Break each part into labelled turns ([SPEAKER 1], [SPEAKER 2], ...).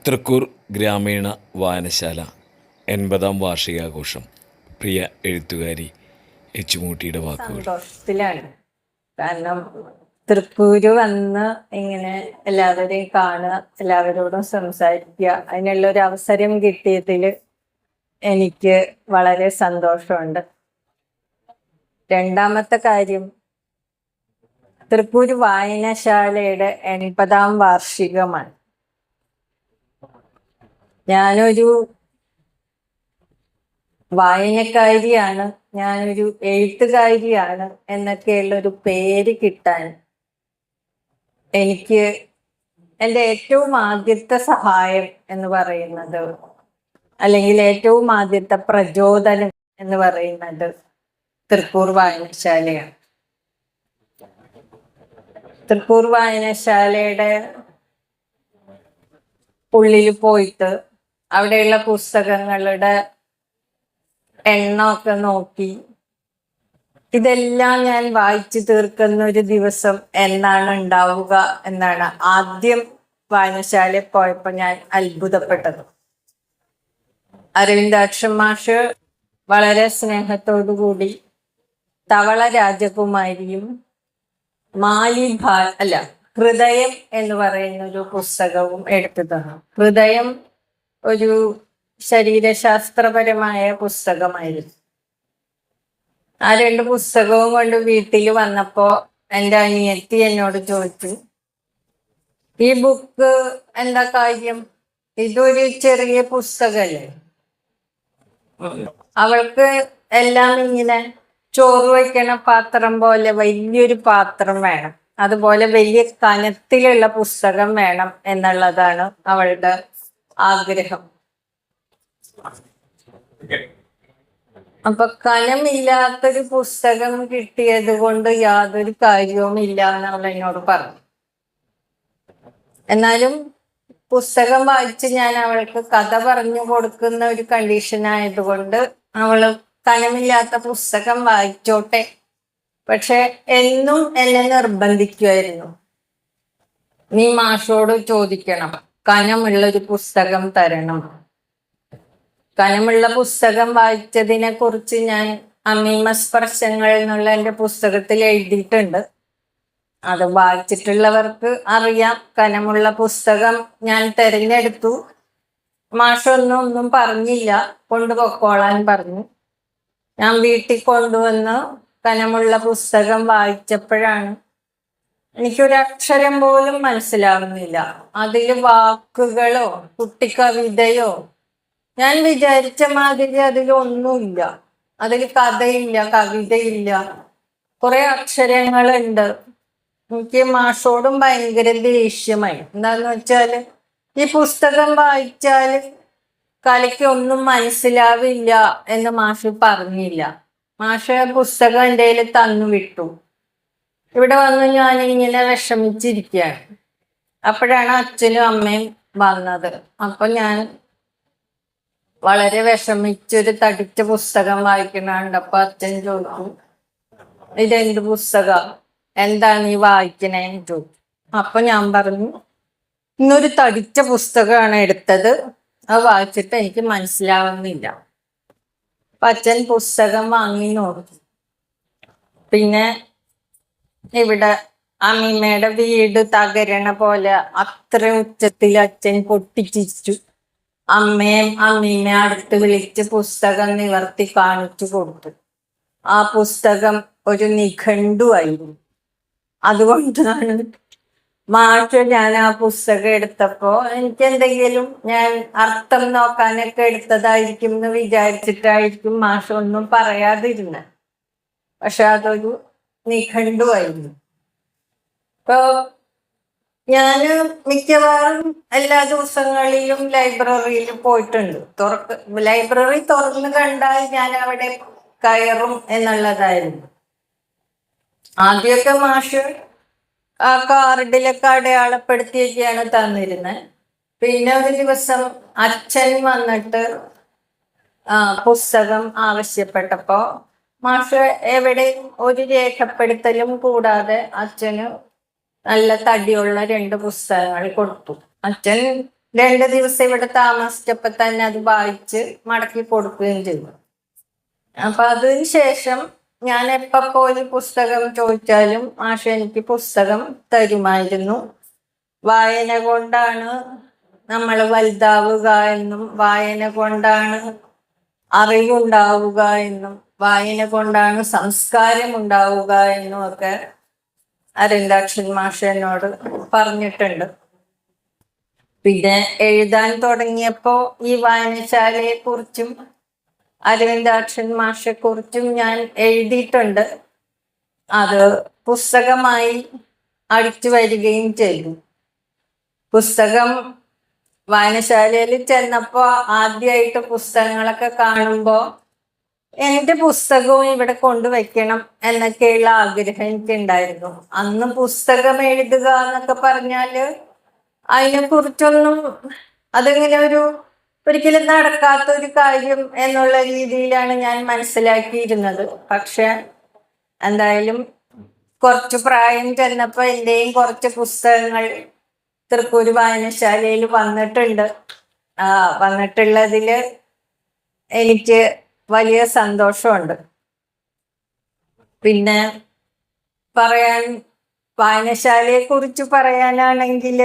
[SPEAKER 1] തൃക്കൂർ ഗ്രാമീണ വായനശാല 80-ാം വാർഷികാഘോഷം. പ്രിയ എഴുത്തുകാരി എച്ചുമൂട്ടിയുടെ വാക്കുകൾ.
[SPEAKER 2] സന്തോഷത്തിലാണ്. കാരണം തൃക്കൂര് വന്ന് ഇങ്ങനെ എല്ലാവരെയും കാണുക, എല്ലാവരോടും സംസാരിക്കുക, അതിനുള്ളൊരു അവസരം കിട്ടിയതിൽ എനിക്ക് വളരെ സന്തോഷമുണ്ട്. രണ്ടാമത്തെ കാര്യം, തൃക്കൂര് വായനശാലയുടെ 80-ാം വാർഷികമാണ്. ഞാനൊരു വായനക്കാരിയാണ്, ഞാനൊരു എഴുത്തുകാരിയാണ് എന്നൊക്കെയുള്ളൊരു പേര് കിട്ടാൻ എനിക്ക് എൻ്റെ ഏറ്റവും ആദ്യത്തെ സഹായം എന്ന് പറയുന്നത്, അല്ലെങ്കിൽ ഏറ്റവും ആദ്യത്തെ പ്രചോദനം എന്ന് പറയുന്നത് തൃക്കൂർ വായനശാലയാണ്. തൃക്കൂർ വായനശാലയുടെ ഉള്ളിൽ പോയിട്ട് അവിടെയുള്ള പുസ്തകങ്ങളുടെ എണ്ണമൊക്കെ നോക്കി ഇതെല്ലാം ഞാൻ വായിച്ചു തീർക്കുന്ന ഒരു ദിവസം എന്നാണ് ഉണ്ടാവുക എന്നാണ് ആദ്യം വായനശാലയിൽ പോയപ്പോൾ ഞാൻ അത്ഭുതപ്പെട്ടത്. അരവിന്ദാക്ഷൻ മാഷ് വളരെ സ്നേഹത്തോടു കൂടി തവള രാജകുമാരിയും ഹൃദയം എന്ന് പറയുന്ന ഒരു പുസ്തകവും എടുത്തു തന്നു. ഹൃദയം ഒരു ശരീരശാസ്ത്രപരമായ പുസ്തകമായിരുന്നു. ആ രണ്ട് പുസ്തകവും കൊണ്ട് വീട്ടിൽ വന്നപ്പോ എൻ്റെ അനിയത്തി എന്നോട് ചോദിച്ചു, ഈ ബുക്ക് എന്താ കാര്യം, ഇതൊരു ചെറിയ പുസ്തകല്ലേ? അവൾക്ക് എല്ലാം ഇങ്ങനെ ചോറ് വയ്ക്കണ പാത്രം പോലെ വലിയൊരു പാത്രം വേണം, അതുപോലെ വലിയ കനത്തിലുള്ള പുസ്തകം വേണം എന്നുള്ളതാണ് അവളുടെ ആഗ്രഹം. അപ്പൊ കനമില്ലാത്തൊരു പുസ്തകം കിട്ടിയത് കൊണ്ട് യാതൊരു കാര്യവും ഇല്ല എന്ന് അവൾ എന്നോട് പറഞ്ഞു. എന്നാലും പുസ്തകം വായിച്ച് ഞാൻ അവൾക്ക് കഥ പറഞ്ഞു കൊടുക്കുന്ന ഒരു കണ്ടീഷൻ ആയതുകൊണ്ട് അവള് കനമില്ലാത്ത പുസ്തകം വായിച്ചോട്ടെ. പക്ഷെ എന്നും എന്നെ നിർബന്ധിക്കുമായിരുന്നു, നീ മാഷോട് ചോദിക്കണം, കനമുള്ളൊരു പുസ്തകം തരണം. കനമുള്ള പുസ്തകം വായിച്ചതിനെ കുറിച്ച് ഞാൻ അമീമസ്പർശങ്ങൾ എന്നുള്ള എൻ്റെ പുസ്തകത്തിൽ എഴുതിയിട്ടുണ്ട്. അത് വായിച്ചിട്ടുള്ളവർക്ക് അറിയാം. കനമുള്ള പുസ്തകം ഞാൻ തിരഞ്ഞെടുത്തു. മാഷൊന്നും പറഞ്ഞില്ല, കൊണ്ടുപോയിക്കോളാൻ പറഞ്ഞു. ഞാൻ വീട്ടിൽ കൊണ്ടുവന്ന് കനമുള്ള പുസ്തകം വായിച്ചപ്പോഴാണ് എനിക്കൊരക്ഷരം പോലും മനസ്സിലാവുന്നില്ല. അതിൽ വാക്കുകളോ കുട്ടിക്കവിതയോ ഞാൻ വിചാരിച്ച മാതിരി അതിലൊന്നുമില്ല. അതിൽ കഥയില്ല, കവിതയില്ല, കുറെ അക്ഷരങ്ങളുണ്ട്. എനിക്ക് മാഷോടും ഭയങ്കര ദേഷ്യമായി. എന്താന്ന് വെച്ചാല് ഈ പുസ്തകം വായിച്ചാൽ കലയ്ക്ക് ഒന്നും മനസ്സിലാവില്ല എന്ന് മാഷ് പറഞ്ഞില്ല. മാഷ് പുസ്തകം എൻ്റെ കയ്യിൽ തന്നു വിട്ടു. ഇവിടെ വന്ന് ഞാനിങ്ങനെ വിഷമിച്ചിരിക്കുകയാണ്. അപ്പോഴാണ് അച്ഛനും അമ്മയും വന്നത്. അപ്പൊ ഞാൻ വളരെ വിഷമിച്ചൊരു തടിച്ച പുസ്തകം വായിക്കണുണ്ട്. അപ്പൊ അച്ഛൻ ചോദിച്ചു, ഇതെന്ത് പുസ്തകം, എന്താണ് ഈ വായിക്കണേന്ന് ചോദിച്ചു. അപ്പൊ ഞാൻ പറഞ്ഞു, ഇന്നൊരു തടിച്ച പുസ്തകമാണ് എടുത്തത്, അത് വായിച്ചിട്ട് എനിക്ക് മനസ്സിലാവുന്നില്ല. അപ്പൊ അച്ഛൻ പുസ്തകം വാങ്ങി നോക്കി. പിന്നെ ഇവിടെ അമ്മീമ്മയുടെ വീട് തകരണ പോലെ അത്ര ഉച്ചത്തിൽ അച്ഛൻ പൊട്ടിച്ചിരിച്ചു. അമ്മീമ്മയെ അടുത്ത് വിളിച്ച് പുസ്തകം നിവർത്തി കാണിച്ചു കൊടുത്തു. ആ പുസ്തകം ഒരു നിഘണ്ടുവായിരുന്നു. അതുകൊണ്ടാണ് മാഷ് ഞാൻ ആ പുസ്തകം എടുത്തപ്പോ എനിക്ക് എന്തെങ്കിലും ഞാൻ അർത്ഥം നോക്കാനൊക്കെ എടുത്തതായിരിക്കും എന്ന് വിചാരിച്ചിട്ടായിരിക്കും മാഷ് ഒന്നും പറയാതിരുന്നത്. പക്ഷെ അതൊരു നിഘണ്ടുവായിരുന്നു. ഇപ്പൊ ഞാന് മിക്കവാറും എല്ലാ ദിവസങ്ങളിലും ലൈബ്രറിയിൽ പോയിട്ടുണ്ട്. ലൈബ്രറി തുറന്ന് കണ്ടാൽ ഞാൻ അവിടെ കയറും എന്നുള്ളതായിരുന്നു. ആദ്യമൊക്കെ മാഷ് ആ കാർഡിലൊക്കെ അടയാളപ്പെടുത്തിയൊക്കെയാണ് തന്നിരുന്നത്. പിന്നെ ഒരു ദിവസം അച്ഛൻ വന്നിട്ട് പുസ്തകം ആവശ്യപ്പെട്ടപ്പോ മാഷ് എവിടെയും ഒരു രേഖപ്പെടുത്തലും കൂടാതെ അച്ഛന് നല്ല തടിയുള്ള 2 പുസ്തകങ്ങൾ കൊടുത്തു. അച്ഛൻ 2 ദിവസം ഇവിടെ താമസിച്ചപ്പോ തന്നെ അത് വായിച്ച് മടക്കി കൊടുക്കുകയും ചെയ്തു. അപ്പൊ അതിന് ശേഷം ഞാൻ എപ്പോ ഒരു പുസ്തകം ചോദിച്ചാലും മാഷ എനിക്ക് പുസ്തകം തരുമായിരുന്നു. വായന കൊണ്ടാണ് നമ്മൾ വലുതാവുക എന്നും വായന കൊണ്ടാണ് അറിവുണ്ടാവുക എന്നും വായന കൊണ്ടാണ് സംസ്കാരം ഉണ്ടാവുക എന്നും ഒക്കെ അരവിന്ദാക്ഷൻ മാഷ് എന്നോട് പറഞ്ഞിട്ടുണ്ട്. പിന്നെ എഴുതാൻ തുടങ്ങിയപ്പോ ഈ വായനശാലയെ കുറിച്ചും അരവിന്ദാക്ഷൻ മാഷെ കുറിച്ചും ഞാൻ എഴുതിയിട്ടുണ്ട്. അത് പുസ്തകമായി അടിച്ചു വരികയും ചെയ്തു. പുസ്തകം വായനശാലയിൽ ചെന്നപ്പോ ആദ്യമായിട്ട് പുസ്തകങ്ങളൊക്കെ കാണുമ്പോ എന്റെ പുസ്തകവും ഇവിടെ കൊണ്ടുവയ്ക്കണം എന്നൊക്കെയുള്ള ആഗ്രഹം എനിക്കുണ്ടായിരുന്നു. അന്ന് പുസ്തകം എഴുതുക എന്നൊക്കെ പറഞ്ഞാല് അതിനെ കുറിച്ചൊന്നും അതിങ്ങനെ ഒരിക്കലും നടക്കാത്ത ഒരു കാര്യം എന്നുള്ള രീതിയിലാണ് ഞാൻ മനസ്സിലാക്കിയിരുന്നത്. പക്ഷെ എന്തായാലും കുറച്ച് പ്രായം ചെന്നപ്പോ എന്റെയും കുറച്ച് പുസ്തകങ്ങൾ തൃക്കൂർ വായനശാലയിൽ വന്നിട്ടുണ്ട്. വന്നിട്ടുള്ളതില് എനിക്ക് വലിയ സന്തോഷമുണ്ട്. പിന്നെ വായനശാലയെ കുറിച്ച് പറയാനാണെങ്കിൽ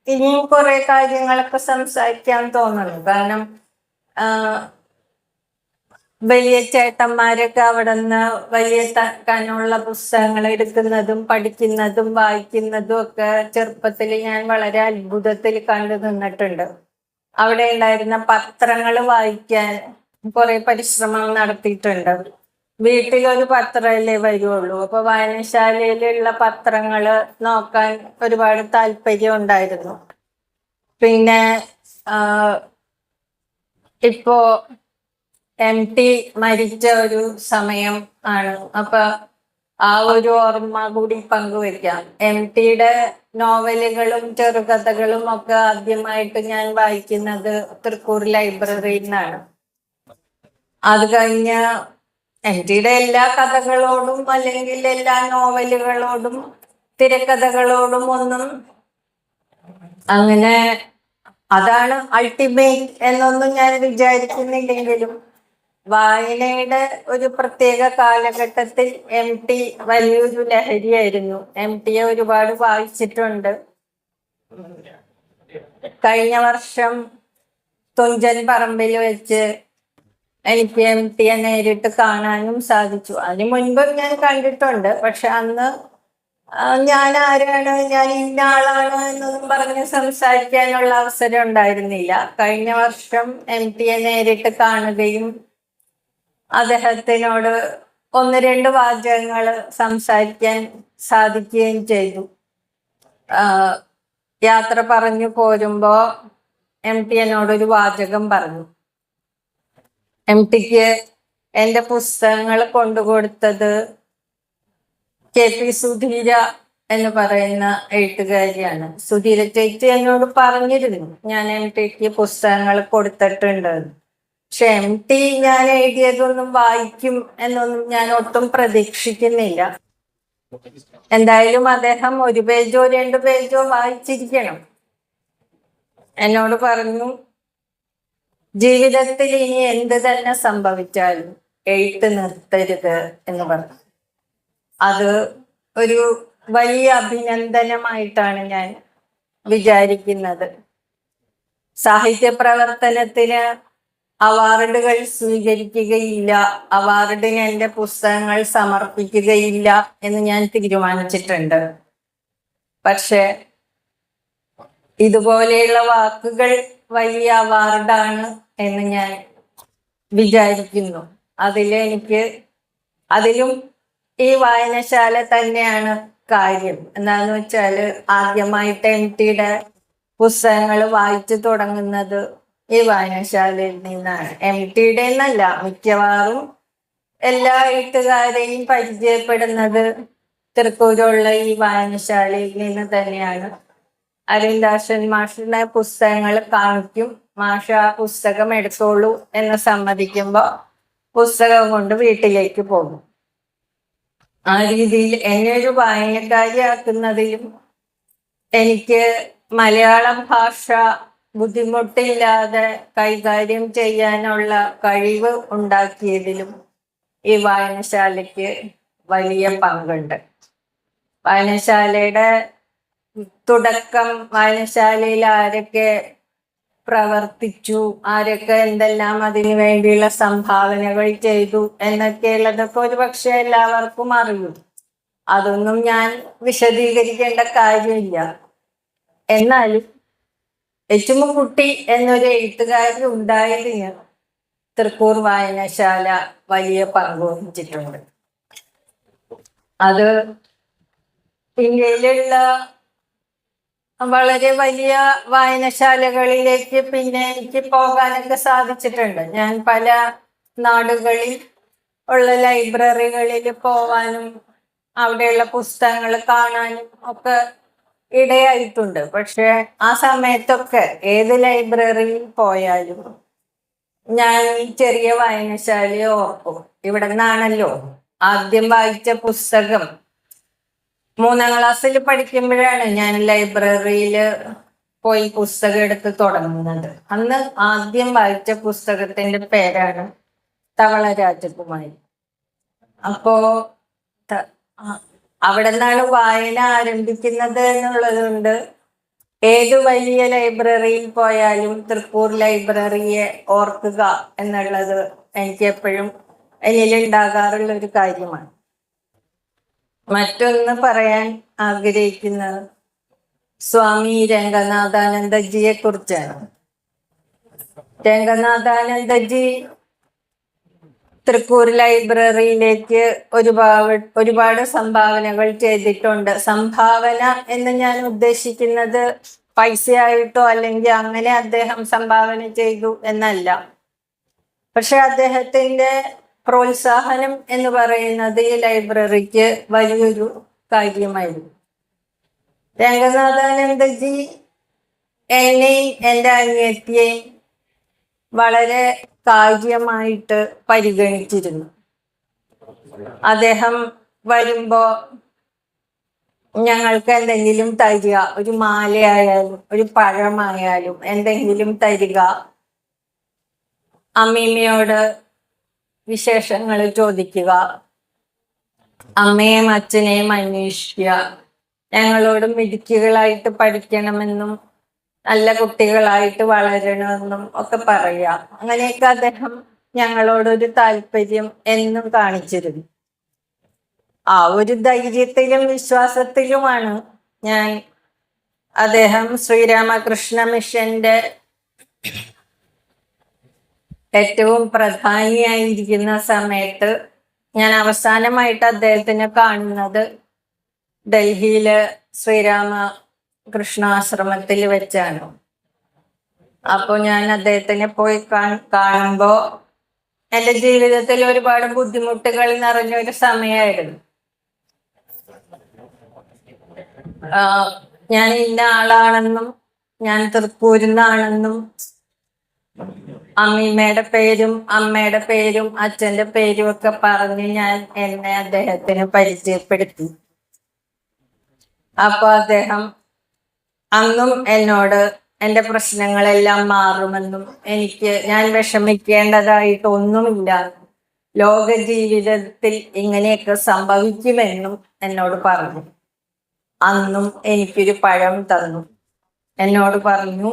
[SPEAKER 2] ഇനിയും കുറെ കാര്യങ്ങളൊക്കെ സംസാരിക്കാൻ തോന്നുന്നു. കാരണം വലിയ ചേട്ടന്മാരൊക്കെ അവിടെ നിന്ന് വലിയ കനുള്ള പുസ്തകങ്ങൾ എടുക്കുന്നതും പഠിക്കുന്നതും വായിക്കുന്നതും ഒക്കെ ചെറുപ്പത്തിൽ ഞാൻ വളരെ അത്ഭുതത്തിൽ കണ്ടു നിന്നിട്ടുണ്ട്. അവിടെ ഉണ്ടായിരുന്ന പത്രങ്ങൾ വായിക്കാൻ കുറെ പരിശ്രമം നടത്തിയിട്ടുണ്ട്. വീട്ടിലൊരു പത്രമല്ലേ വരുള്ളൂ. അപ്പൊ വായനശാലയിലുള്ള പത്രങ്ങള് നോക്കാൻ ഒരുപാട് താല്പര്യം ഉണ്ടായിരുന്നു. പിന്നെ ഇപ്പോ MT മരിച്ച ഒരു സമയം ആണ്. അപ്പൊ ആ ഒരു ഓർമ്മ കൂടി പങ്കുവെക്കാം. MTയുടെ നോവലുകളും ചെറുകഥകളും ഒക്കെ ആദ്യമായിട്ട് ഞാൻ വായിക്കുന്നത് തൃക്കൂർ ലൈബ്രറിയിൽ നിന്നാണ്. അത് കഴിഞ്ഞ MTയുടെ എല്ലാ കഥകളോടും അല്ലെങ്കിൽ എല്ലാ നോവലുകളോടും തിരക്കഥകളോടും ഒന്നും അങ്ങനെ അതാണ് അൾട്ടിമേറ്റ് എന്നൊന്നും ഞാൻ വിചാരിക്കുന്നില്ലെങ്കിലും വായനയുടെ ഒരു പ്രത്യേക കാലഘട്ടത്തിൽ MT വലിയൊരു ലഹരിയായിരുന്നു. MTയെ ഒരുപാട് വായിച്ചിട്ടുണ്ട്. കഴിഞ്ഞ വർഷം തുഞ്ചൻ പറമ്പിൽ വെച്ച് എനിക്ക് MTയെ നേരിട്ട് കാണാനും സാധിച്ചു. അതിനു മുൻപ് ഞാൻ കണ്ടിട്ടുണ്ട്. പക്ഷെ അന്ന് ഞാൻ ആരാണ്, ഞാൻ ഇന്ന ആളാണ് എന്നൊന്നും പറഞ്ഞ് സംസാരിക്കാനുള്ള അവസരം ഉണ്ടായിരുന്നില്ല. കഴിഞ്ഞ വർഷം MTയെ നേരിട്ട് കാണുകയും അദ്ദേഹത്തിനോട് 1-2 വാചകങ്ങൾ സംസാരിക്കാൻ സാധിക്കുകയും ചെയ്തു. യാത്ര പറഞ്ഞു പോരുമ്പോ MT എന്നോടൊരു വാചകം പറഞ്ഞു. MTക്ക് എൻ്റെ പുസ്തകങ്ങൾ കൊണ്ടുകൊടുത്തത് KP സുധീര എന്ന് പറയുന്ന എഴുത്തുകാരിയാണ്. സുധീര ചേച്ചി എന്നോട് പറഞ്ഞിരുന്നു ഞാൻ MTക്ക് പുസ്തകങ്ങൾ കൊടുത്തിട്ടുണ്ട്. പക്ഷെ MT ഞാൻ എഴുതിയതൊന്നും വായിക്കും എന്നൊന്നും ഞാൻ ഒട്ടും പ്രതീക്ഷിക്കുന്നില്ല. എന്തായാലും അദ്ദേഹം 1 പേജോ 2 പേജോ വായിച്ചിരിക്കണം. എന്നോട് പറഞ്ഞു, ജീവിതത്തിൽ ഇനി എന്ത് തന്നെ സംഭവിച്ചാലും എഴുത്ത് നിർത്തരുത് എന്ന് പറഞ്ഞു. അത് ഒരു വലിയ അഭിനന്ദനമായിട്ടാണ് ഞാൻ വിചാരിക്കുന്നത്. സാഹിത്യ പ്രവർത്തനത്തിന് അവാർഡുകൾ സ്വീകരിക്കുകയില്ല, അവാർഡിന് എൻ്റെ പുസ്തകങ്ങൾ സമർപ്പിക്കുകയില്ല എന്ന് ഞാൻ തീരുമാനിച്ചിട്ടുണ്ട്. പക്ഷെ ഇതുപോലെയുള്ള വാക്കുകൾ വലിയ അവാർഡാണ് എന്ന് ഞാൻ വിചാരിക്കുന്നു. അതിലും ഈ വായനശാല തന്നെയാണ് കാര്യം. എന്താന്ന് വെച്ചാല് ആദ്യമായിട്ട് MTയുടെ പുസ്തകങ്ങൾ വായിച്ചു തുടങ്ങുന്നത് ഈ വായനശാലയിൽ നിന്നാണ്. MTയുടെ എന്നല്ല, മിക്കവാറും എല്ലാ എഴുത്തുകാരെയും പരിചയപ്പെടുന്നത് തൃക്കൂരുള്ള ഈ വായനശാലയിൽ നിന്ന് തന്നെയാണ്. അരവിന്ദാക്ഷൻ മാഷിന്റെ പുസ്തകങ്ങൾ കാണിക്കും. മാഷ പുസ്തകം എടുത്തോളൂ എന്ന് സമ്മതിക്കുമ്പോ പുസ്തകം കൊണ്ട് വീട്ടിലേക്ക് പോകും. ആ രീതിയിൽ എന്നെ ഒരു വായനക്കാരിയാക്കുന്നതിലും എനിക്ക് മലയാളം ഭാഷ ബുദ്ധിമുട്ടില്ലാതെ കൈകാര്യം ചെയ്യാനുള്ള കഴിവ് ഉണ്ടാക്കിയതിലും ഈ വായനശാലയ്ക്ക് വലിയ പങ്കുണ്ട്. വായനശാലയുടെ തുടക്കം, വായനശാലയിൽ ആരൊക്കെ പ്രവർത്തിച്ചു, ആരൊക്കെ എന്തെല്ലാം അതിനു വേണ്ടിയുള്ള സംഭാവനകൾ ചെയ്തു എന്നൊക്കെയുള്ളതൊക്കെ ഒരു പക്ഷെ എല്ലാവർക്കും അറിയും. അതൊന്നും ഞാൻ വിശദീകരിക്കേണ്ട കാര്യമില്ല. എന്നാലും എച്ചുമുക്കുട്ടി എന്നൊരു എഴുത്തുകാരൻ ഉണ്ടായതിന് തൃക്കൂർ വായനശാല വലിയ പങ്ക് വഹിച്ചിട്ടുണ്ട്. അത് ഇന്ത്യയിലുള്ള വളരെ വലിയ വായനശാലകളിലേക്ക് പിന്നെ എനിക്ക് പോകാനൊക്കെ സാധിച്ചിട്ടുണ്ട്. ഞാൻ പല നാടുകളിൽ ഉള്ള ലൈബ്രറികളിൽ പോവാനും അവിടെയുള്ള പുസ്തകങ്ങൾ കാണാനും ഒക്കെ ഇടയായിട്ടുണ്ട്. പക്ഷെ ആ സമയത്തൊക്കെ ഏത് ലൈബ്രറിയിൽ പോയാലും ഞാൻ ഈ ചെറിയ വായനശാലയെ ഓർക്കും. ഇവിടെ നിന്നാണല്ലോ ആദ്യം വായിച്ച പുസ്തകം. 3ാം ക്ലാസ്സിൽ പഠിക്കുമ്പോഴാണ് ഞാൻ ലൈബ്രറിയിൽ പോയി പുസ്തകം എടുത്ത് തുടങ്ങുന്നത്. അന്ന് ആദ്യം വായിച്ച പുസ്തകത്തിന്റെ പേരാണ് തവള രാജകുമാരി. അപ്പോ അവിടെ നിന്നാണ് വായന ആരംഭിക്കുന്നത് എന്നുള്ളത് കൊണ്ട് ഏത് വലിയ ലൈബ്രറിയിൽ പോയാലും തൃക്കൂർ ലൈബ്രറിയെ ഓർക്കുക എന്നുള്ളത് എനിക്ക് എപ്പോഴും എന്നിലുണ്ടാകാറുള്ള ഒരു കാര്യമാണ്. മറ്റൊന്ന് പറയാൻ ആഗ്രഹിക്കുന്നത് സ്വാമി രംഗനാഥാനന്ദജിയെ കുറിച്ചാണ്. രംഗനാഥാനന്ദജി തൃക്കൂർ ലൈബ്രറിയിലേക്ക് ഒരുപാട് സംഭാവനകൾ ചെയ്തിട്ടുണ്ട്. സംഭാവന എന്ന് ഞാൻ ഉദ്ദേശിക്കുന്നത് പൈസയായിട്ടോ അല്ലെങ്കിൽ അങ്ങനെ അദ്ദേഹം സംഭാവന ചെയ്തു എന്നല്ല. പക്ഷെ അദ്ദേഹത്തിന്റെ പ്രോത്സാഹനം എന്ന് പറയുന്നത് ഈ ലൈബ്രറിക്ക് വലിയൊരു കാര്യമായിരുന്നു. രംഗനാഥാനന്ദജി എന്നെയും എൻ്റെ അനിയത്തിയെയും വളരെ കാര്യമായിട്ട് പരിഗണിച്ചിരുന്നു. അദ്ദേഹം വരുമ്പോ ഞങ്ങൾക്ക് എന്തെങ്കിലും തരിക, ഒരു മാലയായാലും ഒരു പഴമായാലും എന്തെങ്കിലും തരിക, അമ്മീമ്മയോട് വിശേഷങ്ങൾ ചോദിക്കുക, അമ്മയും അച്ഛനെയും അന്വേഷിക്കുക, ഞങ്ങളോട് മിടുക്കികളായിട്ട് പഠിക്കണമെന്നും നല്ല കുട്ടികളായിട്ട് വളരണമെന്നും ഒക്കെ പറയുക. അങ്ങനെയൊക്കെ അദ്ദേഹം ഞങ്ങളോടൊരു താല്പര്യം എന്നും കാണിച്ചിരുന്നു. ആ ഒരു ധൈര്യത്തിലും വിശ്വാസത്തിലുമാണ് ഞാൻ അദ്ദേഹം ശ്രീരാമകൃഷ്ണ മിഷന്റെ ഏറ്റവും പ്രധാനിയായിരിക്കുന്ന സമയത്ത് ഞാൻ അവസാനമായിട്ട് അദ്ദേഹത്തിനെ കാണുന്നത് ഡൽഹിയില് ശ്രീരാമകൃഷ്ണാശ്രമത്തിൽ വെച്ചാണ്. അപ്പോൾ ഞാൻ അദ്ദേഹത്തിനെ പോയി കാണുമ്പോൾ എൻ്റെ ജീവിതത്തിൽ ഒരുപാട് ബുദ്ധിമുട്ടുകൾ നിറഞ്ഞൊരു സമയമായിരുന്നു. ഞാൻ ഇന്ന ആളാണെന്നും ഞാൻ തൃക്കൂരിന്നാണെന്നും അമ്മീമ്മയുടെ പേരും അമ്മയുടെ പേരും അച്ഛന്റെ പേരും ഒക്കെ പറഞ്ഞ് ഞാൻ എന്നെ അദ്ദേഹത്തിന് പരിചയപ്പെടുത്തി. അപ്പൊ അദ്ദേഹം അന്നും എന്നോട് എൻ്റെ പ്രശ്നങ്ങളെല്ലാം മാറുമെന്നും ഞാൻ വിഷമിക്കേണ്ടതായിട്ടൊന്നുമില്ല, ലോക ജീവിതത്തിൽ ഇങ്ങനെയൊക്കെ സംഭവിക്കുമെന്നും എന്നോട് പറഞ്ഞു. അന്നും എനിക്കൊരു പഴം തന്നു. എന്നോട് പറഞ്ഞു,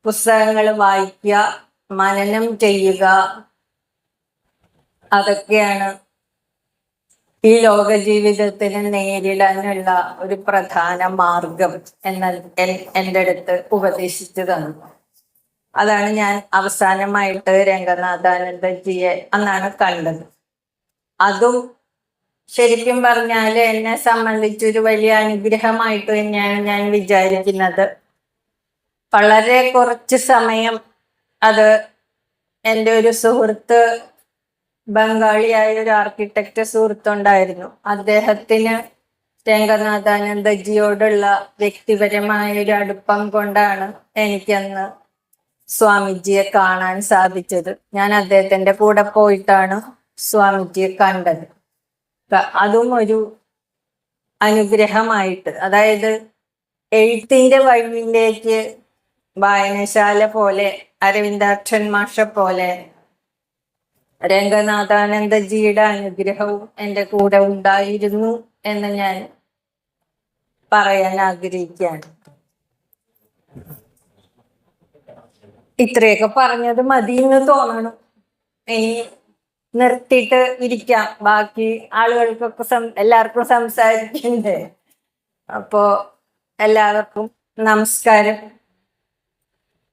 [SPEAKER 2] പുസ്തകങ്ങൾ വായിക്കുക, മനനം ചെയ്യുക, അതൊക്കെയാണ് ഈ ലോക ജീവിതത്തിന് നേരിടാനുള്ള ഒരു പ്രധാന മാർഗം എന്ന് എൻ്റെ അടുത്ത് ഉപദേശിച്ചു തന്നു. അതാണ് ഞാൻ അവസാനമായിട്ട് രംഗനാഥാനന്ദജിയെ അന്നാണ് കണ്ടത്. അതും ശരിക്കും പറഞ്ഞാൽ എന്നെ സംബന്ധിച്ചൊരു വലിയ അനുഗ്രഹമായിട്ട് തന്നെയാണ് ഞാൻ വിചാരിക്കുന്നത്. വളരെ കുറച്ച് സമയം അത് എൻ്റെ ഒരു സുഹൃത്ത്, ബംഗാളിയായ ഒരു ആർക്കിടെക്റ്റ് സുഹൃത്തുണ്ടായിരുന്നു. അദ്ദേഹത്തിന് രംഗനാഥാനന്ദജിയോടുള്ള വ്യക്തിപരമായ ഒരു അടുപ്പം കൊണ്ടാണ് എനിക്കന്ന് സ്വാമിജിയെ കാണാൻ സാധിച്ചത്. ഞാൻ അദ്ദേഹത്തിന്റെ കൂടെ പോയിട്ടാണ് സ്വാമിജിയെ കണ്ടത്. അതും ഒരു അനുഗ്രഹമായിട്ട്, അതായത് എഴുത്തിന്റെ വഴിയിലേക്ക് വായനശാല പോലെ, അരവിന്ദാക്ഷൻ മാഷ പോലെ രംഗനാഥാനന്ദജിയുടെ അനുഗ്രഹവും എൻ്റെ കൂടെ ഉണ്ടായിരുന്നു എന്ന് ഞാൻ പറയാൻ ആഗ്രഹിക്കുകയാണ്. ഇത്രയൊക്കെ പറഞ്ഞത് മതി എന്ന് തോന്നണം. ഇനി നിർത്തിയിട്ട് ഇരിക്കാം, ബാക്കി ആളുകൾക്കൊക്കെ എല്ലാവർക്കും സംസാരിക്കണ്ടേ. അപ്പോ എല്ലാവർക്കും നമസ്കാരം.